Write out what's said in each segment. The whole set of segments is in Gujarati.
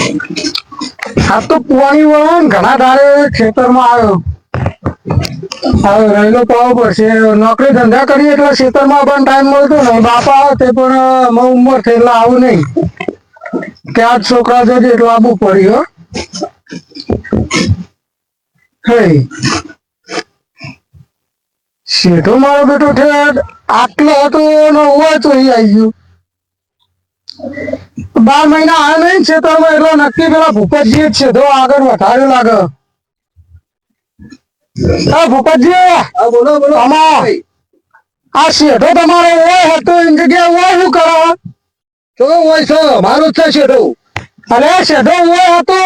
આ તો પુવાણી વળો ઘણા દાડે ખેતરમાં આવ્યો. હવે રહેલો પાવો પડશે. નોકરી ધંધા કરીએ એટલે ખેતરમાં પણ ટાઈમ મળતો નહીં. બાપા તે પણ ઉંમર થઈ એટલે આવું નહીં કે આજ છોકરા જજે એટલે આવવું પડ્યું. હે શેઠો મારો બેટો ઠેઠ આટલો હતો હોય તો આવી ગયો. 12 મહિના આ નહીં ખેતરમાં એટલે નક્કી પેલા ભૂપતજી જ છે તો આગળ વધાર્યું લાગે. હા ભૂપતજી, બોલો બોલો. આ શેઠો તમારો હોય હતો એની જગ્યાએ હોય શું કરો તો હોય છો મારો જ છે શેઠો. અરે શેઠો હોય હતો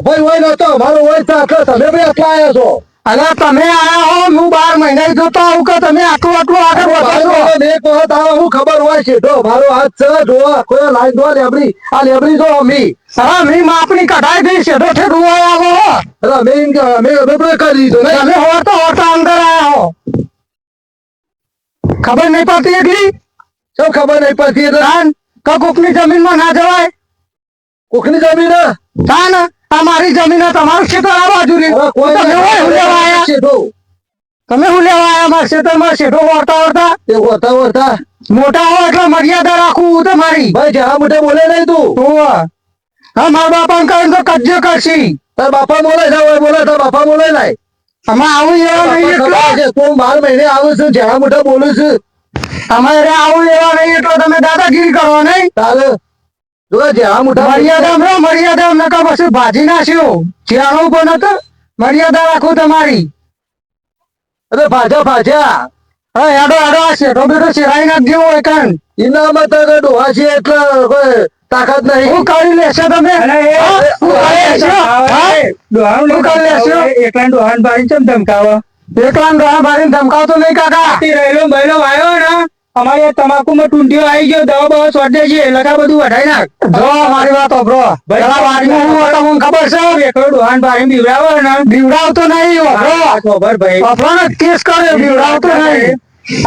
ભાઈ હોય નતો મારો હોય છે આટલો તમે બી આટલા આવ્યા છો. અરે તમે આયા હો હું 12 મહિના જોતો આવું કે તમે આટલું આટલું આગળ વધારો. એક વખત આવો હું ખબર હોય શેઠો મારો હાથ છે જોવા કોઈ લાઈન દો લેબડી આ લેબડી જો અમી. હા મી માપની કઢાઈ ગઈ શેઠો ઠેઠ હોય આવો. અરે મેં કરી દીધું નહીં. તમે હોતો અંદર આયા હો ખબર નહીં પડતી એટલી શું ખબર નહીં પડતી એટલે કોકની જમીનમાં ના જવાય. કોકની જમીન તાન આ મારી જમીન તમારું ખેતર આ બાજુ તમે હું લેવા આયા મારા ખેતરમાં શેઠો વળતા વળતા એ હોતા હોતા મોટા હોય એટલે મર્યાદા રાખવું તમારી. ભાઈ જ્યાં મોટે બોલે નહીં તું. હા મારા બાપા કહે તો કજ્જો કરશી. તાર બાપા બોલે છે બોલે તાર બાપા બોલે નહીં. આમાં આવું એવા નહીં એટલે તું 12 મહિને આવું છું જ્યાં મોટા બોલું છું. અમારે આવું એવા નહીં એટલે તમે દાદાગીરી કરો નહીં. તારે જો જ્યાં મોટા મર્યાદા નકા પછી ભાજી નાખ્યો જ્યાં પણ હતો મર્યાદા રાખો તમારી. અરે ભાજા ભાજા હા આડો આડો આ શેઠો બેઠો શેરાઈ નાખજો હોય કાન ઇનામત ડોહા છે એટલે કોઈ તાકાત નહીં. હું કરી લેશો તમે એકલા ડોહાન બારી ચમ ધમકાવો. એકલા ડોહા બારી ધમકાવતો નહીં કાકા. રહેલો બહેલો આવ્યો ને અમારે તમાકુ માં ટૂંટીઓ આવી ગયો દવા બવા સોટે છે લગા બધું વઢાઈ નાખ. જો મારી વાત ઓબરો પેલા વાડીમાં હું હતો મને ખબર છે. એકલો ડોહાન બારી બીવડાવો ને બીવડાવતો નહીં ઓબરો ખબર ભાઈ ઓબરોને કેસ કર્યો બીવડાવતો નહીં.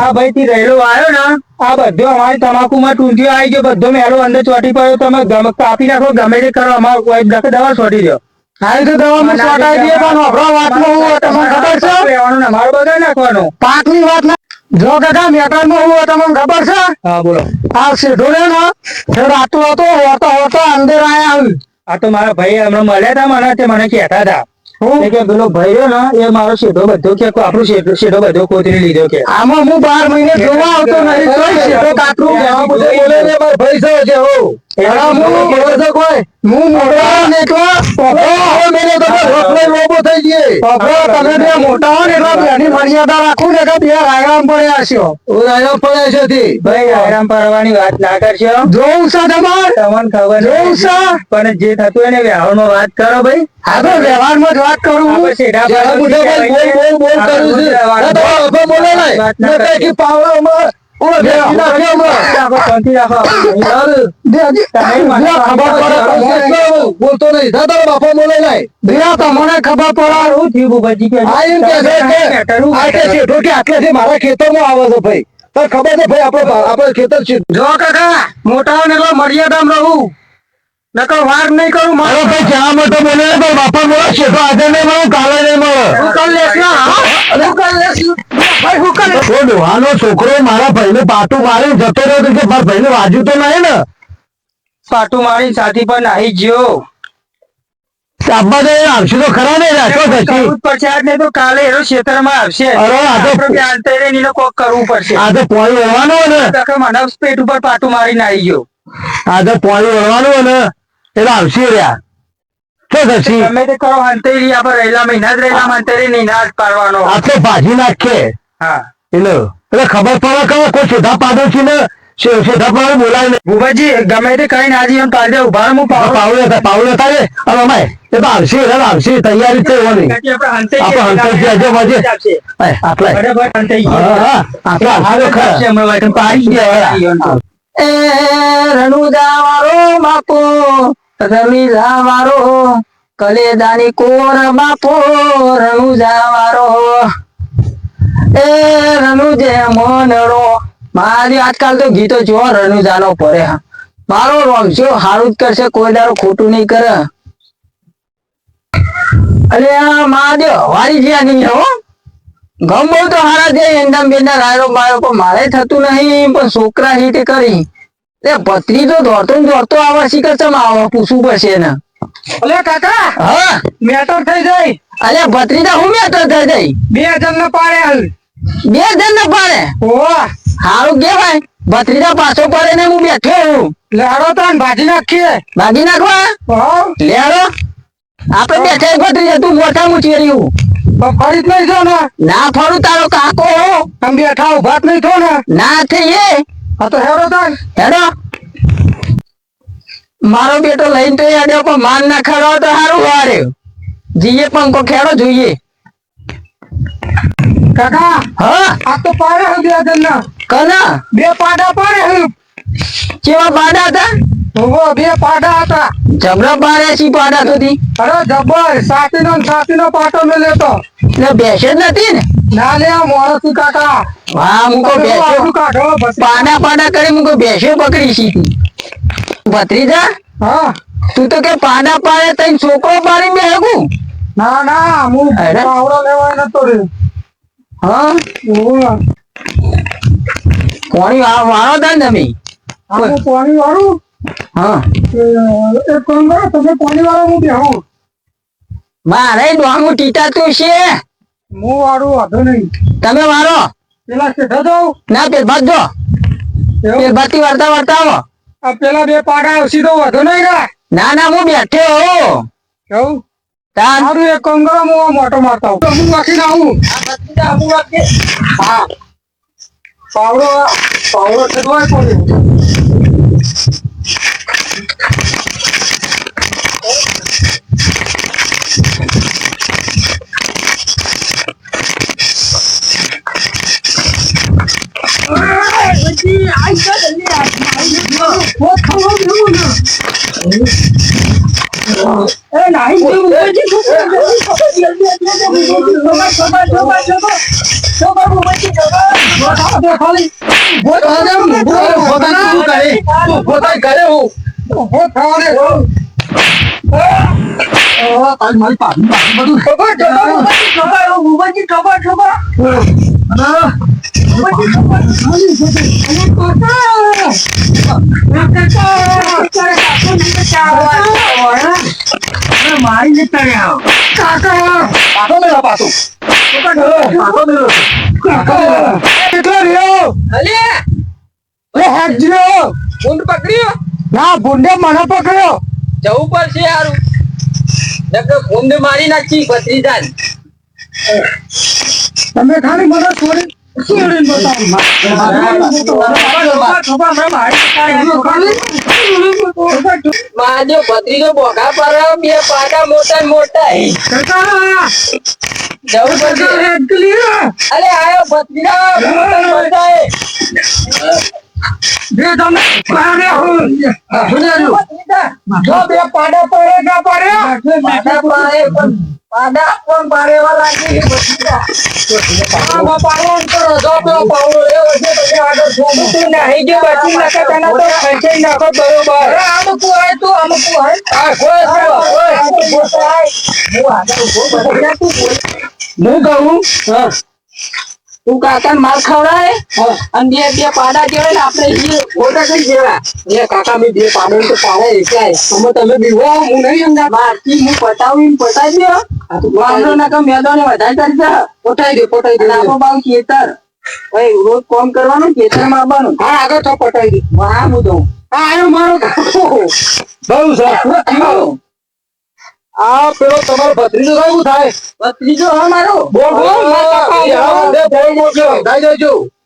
આ ભાઈ થી રહેલો આવ્યો ને આ બધો અમારી તમાકુ માં ટૂંટીઓ આવી ગયો બધો મેલો અંદર ચોટી પડ્યો તમે કાપી નાખો ગમે તે કરો અમારે દવા સોટી દો. હાલ તો દવામાં સોટાઈ દે પણ ઓબરો વાતમાં હું તમને ખબર છે રહેવાનું ને મારો બગાડ નાખવાનો પાકની વાત ના જો કાકા મેટાનમાં હું તમને ખબર છે. હા બોલો. આ શેઠો ને રાતો હતો હોતો હોતો અંદર આયા આ તો મારા ભાઈ હમણાં મળ્યા હતા મને તે મને કહેતા હતા કે પેલો ભાઈ રહ્યો ને એ મારો શેઠો બધો કે આપણું શેઠો બધો કોતરી લીધો કે આમાં હું 12 મહિને જોવા આવતો નહીં તોય શેઠો કાતરું જ્યાં મોટે બોલે ને મારા ભાઈ છે જે હો હું મોટો ને એટલો મેને તો રખડે લોબો થઈ ગયે. તમે બે મોટા હો ને એટલે બેની મર્યાદા રાખું ને કે બે રાયરામ પડ્યા છો. આયા પડ્યા છે થી ભાઈ આરામ પાડવાની વાત ના કરશો. જોવું છે તમારે તમને ખબર જોવું છે પણ જે થતું એને વ્યવહારમાં વાત કરો ભાઈ. આ તો વ્યવહારમાં જ વાત કરું આપણે શેઠા જ્યાં મોટે ભાઈ બોલ કરું છું બાપા બોલે નહીં નકે કે પાવડામાં ઓલો બેસી નાખ્યો બોલતો નહીં દાદા બાપા બોલે નહીં તમને ખબર પડે શું થયું ભૂપતજી કે આ એમ કે છે કે આ કે શેઠો કે આટલેથી મારા ખેતરમાં આવે છે ભાઈ તને ખબર છે ભાઈ આપણે ખેતર છે. જો કાકા મોટા ને એટલે મર્યાદામાં રહું નકર વાર નહીં કરું મારો ભાઈ જ્યાં મોટો બોલે ને ભાઈ બાપા બોલે શેઠો આજે નહીં મળે કાલે નહીં મળે હું કરી લેશ ને હું કરી લેશ ભાઈ હું કરી લેશ. ડોહાનો છોકરો મારા ભાઈને પાટું મારી જતો રહ્યો કે મારા ભાઈને વાજ્યું તો નહીં ને પાટું મારી સાથી પર નાહી ગયો. આપવા દે આવશે તો ખરા ને રાખો પછી પડશે આજ નહીં તો કાલે એનો ખેતરમાં આવશે. અરે આ તો આંતરે કોક કરવું પડશે. આ તો પોણી વળવાનો ને મને પેટ ઉપર પાટું મારી નાહી ગયો. આ તો પોણી વળવાનું ને એટલે આવશે રહ્યા શું થશે ગમે તે કરો અંતરી આપણે રહેલા મહિના જ રહેલા અંતરી નહીં ના પાડવાનો. આ તો ભાજી નાખે હા એટલે ખબર પડે કે કોઈ સીધા પાડોશી ને સીધા પાડે બોલાય નહીં. ભૂપતજી ગમે તે કઈ નાજી એમ પાડી દે ઉભા હું પાવડે હતા રે હવે અમાય એ તો આવશે આવશે તૈયારી છે એવાની આપણે હંતરજી આજે મજે આટલા એ રણુજા વાળો બાપો રમીજા વાળો કલેદાની કોર બાપો રણુજા વાળો એ રણુજે મોનરો મારી આજકાલ તો ગીતો જો રણુજાનો પડે હા મારો રમશો હારું જ કરશે કોઈ દારો ખોટું નહીં કરે. અરે આ મહાદેવ વારી જ્યાં નહીં હો ગમ બહુ તો હારા છે એંડા બેંડા રાયરો બાયો પણ મારે થતું નહીં પણ છોકરા રીતે કરી એ ભત્રીજો દોડતો ને દોડતો આવા શીખર ચમ આવા પૂછવું પડશે ને અલે કાકા હા મેટર થઈ જાય અરે ભત્રીજા હું મેં તો થઈ જાય 2 જણ ને પાડે હાલ 2 જણ ને પાડે ઓવા સારું કેવાય ભત્રીજા પાછો પડે ને હું બેઠો હું લાડો તાન ભાજી નાખીએ ભાગી નાખવા હા લેડો આપણે બેઠા ભત્રીજા તું મોટા મૂચી રહ્યું ફરી જ નહીં છો ને ના ફરું તારો કાકો તમે બેઠા ઉભા જ નહીં થો ને ના થઈએ હા તો હેડો તાન હેડો મારો બેટો લઈને તો હેડ્યો પણ માન ના ખરો તો સારું વારે જીએ પંખો ખેડો જોઈએ કાકા હા આ તો પાડે હે 2 જણ ના કના 2 પાડા પાડે હે કેવા પાડા હતા ઓવો 2 પાડા હતા જબરા પાડ્યા છી પાડા તો થી અરે જબર સાતીનો પાટો મે લેતો એટલે બેસે જ નથી ને ના લે આ મોરસી કાકા હા મુકો બેસ્યો કાઢો બસ પાડા પાડા કરી મુકો બેસ્યો પકડી છી ભત્રીજા હા તું તો કે પાડા પાડે તઈ છોકરો પાડી બે હગું ના ના હું અરે. પાવડો લેવાય નતો રે હા ઓવો કોણી વાળો હતા ને તમે આ પાણી વાળું હા એક કામ કરો તમે પાણી વાળો હું બેહું મારે ડોંગું ટીટાતું છે હું વાળું વાંધો નહીં તમે મારો પેલા શેઠા જાઉં ના પેલ બાદ જો એવું? પેલ બાતી વાર્તા આવો આ પેલા 2 પાડા આવશી તો વાંધો નહીં રા ના ના હું બેઠો હો કેવું તાન સારું એક કામ કરો હું મોટો મારતા આવું હું વાંકીને આવું હા પાવડો છેદવાય પડે મારી જતા રહ્યા કેટલો રહ્યો હેડ્યો ઊંટ પકડ્યો ના ભૂંડે મને પકડ્યો જવું પડશે યારું ઊંડ મારી નાખી ભત્રીજાને તમે ખાલી મને છોડીને માજો ભત્રીજો બોગા પર 2 પાટા મોટા ને મોટા જવું પડશે અરે આયો ભત્રીજા મોટા જો 2 પાડા પડે ના પડે પાડા પણ પાડેવા લાગી ભત્રીજા તું કાકા માર ખવડાય અને 2 પાડા કેવાય ને આપણે ફોટા કઈ જેવા કાકા મેં 2 પાડા તો પાડા એકાય તમે બીવો હું નહીં અંદા મારથી હું પટાવી દો વાંધો ના કામ મેદાને વધારે કરતા પટાઈ દે આપો બાવ ખેતર ભાઈ રોજ કામ કરવાનું ખેતર માં આવવાનું હા આગળ તો પટાઈ દે હા હું દઉં હા આયો મારો કાકો બહુ સરસ આ પેલો તમારો ભત્રીજો કેવું થાય ભત્રીજો હા મારો બોલ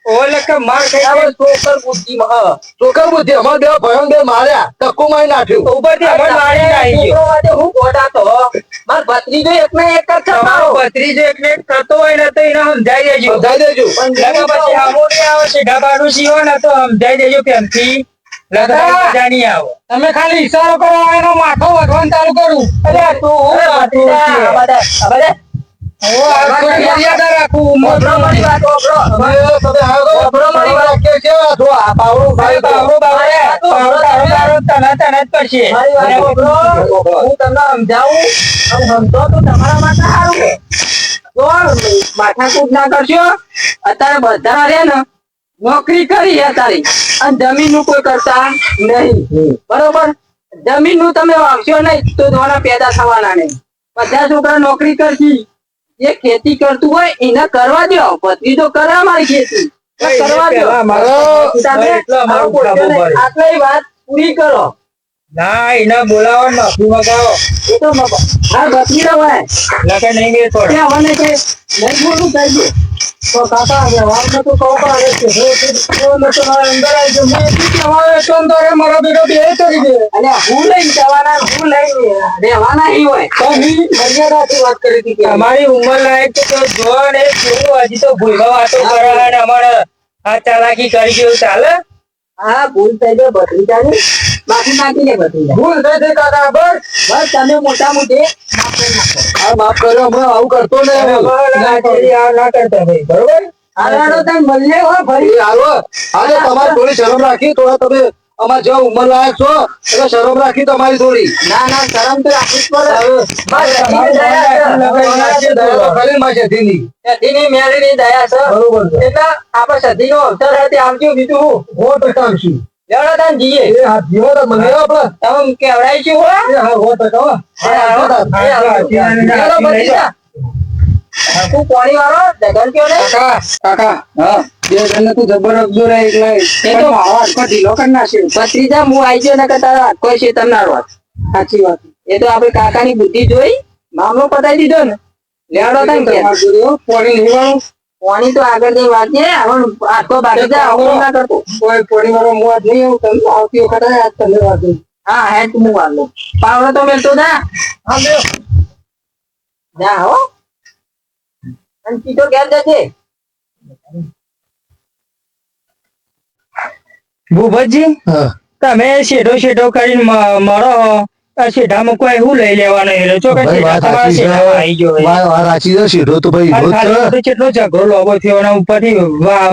ઓલે કે માર કઈ ચોકર બુદ્ધિ માં ચોકર બુદ્ધિ અમાર 2 ભયન 2 માર્યા ટક્કો મારી નાખ્યું ઉપરથી અમાર મારી નાખી હું ગોડા તો માર ભત્રીજો એકને એક જ તમારો ભત્રીજો એકને એક થતો હોય ને તો એને સમજાઈ દેજો પણ લગા પછી આમોડી આવે છે ઢાબાનું સીવો ને તો સમજાઈ દેજો પ્રેમથી લગા મજા નહીં આવે તમે ખાલી ઈશારો કરો એનો માથો વધવાનું ચાલુ કરું અરે તું બધા ઓ આ તો મર્યાદા રાખું ઓબરો મારી વાત ઓબરો ઓબરો મારી વાત કે કેવા છો આ પાવડો પાવડો તને જ કરશે. મારી વાત સાંભળો. હું તમને સમજાવું અને સમજો તો તમારા માટે સારું છે. તો માથાકૂટ ના કરશો. અત્યારે બધા રહ્યા ને નોકરી કરી અત્યારે અને જમીન નું કોઈ કરતા નહીં. બરોબર? જમીન નું તમે વાવશો નહીં તો તમારા પેદા થવાના નહીં. બધા છોકરા નોકરી કરશી. જે ખેતી કરતું હોય એને કરવા દો. બધી તો કરે મારી ખેતી કરવા દો. તમે આવું બોલશો નહીં. આટલી વાત પૂરી કરો. ના એને બોલાવો ને માફી મંગાવો. એ તો હા બચી રવાય. લગન નહીં મેળ પડે. કે આવવાને કે નહીં બોલવું કહી દે. તો કાકા વ્યવહારમાં તો કહું પણ હવે છોકરો નતો મારા અંદર આવી ગયો. મેં એટલી કહેવાય તો અંદર એ મારા બેટો બે કરી દે. અને હું લઈને જવાના હું લઈને રહેવાના નહીં હોય. તો મેં મર્યાદાથી વાત કરી હતી કે અમારી ઉંમર લાયક તો જો ને કેવું હજી તો ભૂલમાં વાતો કરે અને અમારે આ ચાલાકી કરી જેવું ચાલે. હા ભૂલ થઈ જાય બધી જાણી માફી માંગી લે બધી ભૂલ થઈ છે કાકા બસ. બસ તમે મોટા મોટી માફ કરી નાખો. હા માફ કર્યો હમણાં આવું કરતો ને ના કરતા ભાઈ બરોબર. હાલો તમે મળીએ હો ફરી. હાલો હાલે તમારી થોડી શરમ રાખી થોડા તમે અમાર જેવા ઉંમર લાયક છો એટલે શરમ રાખી તમારી થોડી. ના ના શરમ તો રાખવી જ પડે. ખાલી માં શેઠીની. સતીની મેળીની દયા છે. બરોબર છે. એટલે આપણે સતીનો અવસર હતી આવજો બીજું હું હો ટકા આવશું. લેવડો તાન જઈએ. એ હા જીવો તો મને આપડે તમે કેવડાવીશું હો. એ હા હો ટકા હો. પાણી વાળો જગન કયો ને કાકા કાકા હા બે જણને તું જબરદસ્ત દોરે એટલે એ તો મારો હાથકો ઢીલો કરી નાખ્યો. ભત્રીજા હું આવી ગયો ને કે તારો હાથકો છે તમને વાત સાચી વાત. એ તો આપણે કાકાની બુદ્ધિ જોઈ મામલો પતાવી દીધો ને લેવડો તાન કે પોણી નિવાળું પાણી તો આગળ જઈ વાંચીએ હવે હાથકો બાકી જા આવું ના કરતો. કોઈ પોણી વાળો મુઆ નહીં આવું તમને આવતી વખતે આજ તમને વાત દઉં. હા હેડ તું વાળો પાવડો તો મેલતો જા. હા લ્યો. જા હો અને સીધો ઘેર જજે. ભૂપતજી હા તમે શેઢો શેઢો કરીને મળો આ શેઢામાં કોઈ શું લઈ લેવાનું એ રહ્યો છો કે ભાઈ શેઢા વાત તમારા સાચી શેઢામાં આવી ગયો છે. હોય. વાત સાચી છે. શેઠો તો ભાઈ અને હિંમત ખાલી છે. બધો કેટલો ઝઘડો લોબો થયો અને ઉપરથી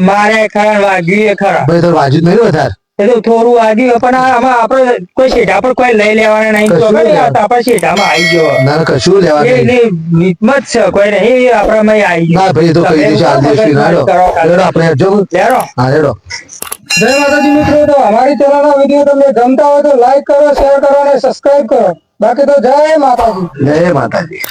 માર્યા ખરા વાગ્યું ખરા. ભાઈ તો વાજુ જ નહીં વધારે. એ તો થોડું વાગ્યું પણ આમાં આપણે કોઈ શેઢા પર કોઈ લઈ લેવાના નહીં તો કશું ખરી નહીં. આ તો આપણા શેઢામાં આવી ગયો. ના ના કશું લેવા નહીં. એની હિંમત છે કોઈ નહીં આપણામાં આવી ગયો. ના ભાઈ એ તો કહી દઈશ આ દિવસથી ના હેડો. હેડો આપણે હેડજો. લેરો. હા હેડો. જય માતાજી મિત્રો, તો અમારી ચેનલના વિડીયો તમને ગમતા હોય તો લાઈક કરો, શેર કરો અને સબસ્ક્રાઇબ કરો. બાકી તો જય માતાજી. જય માતાજી.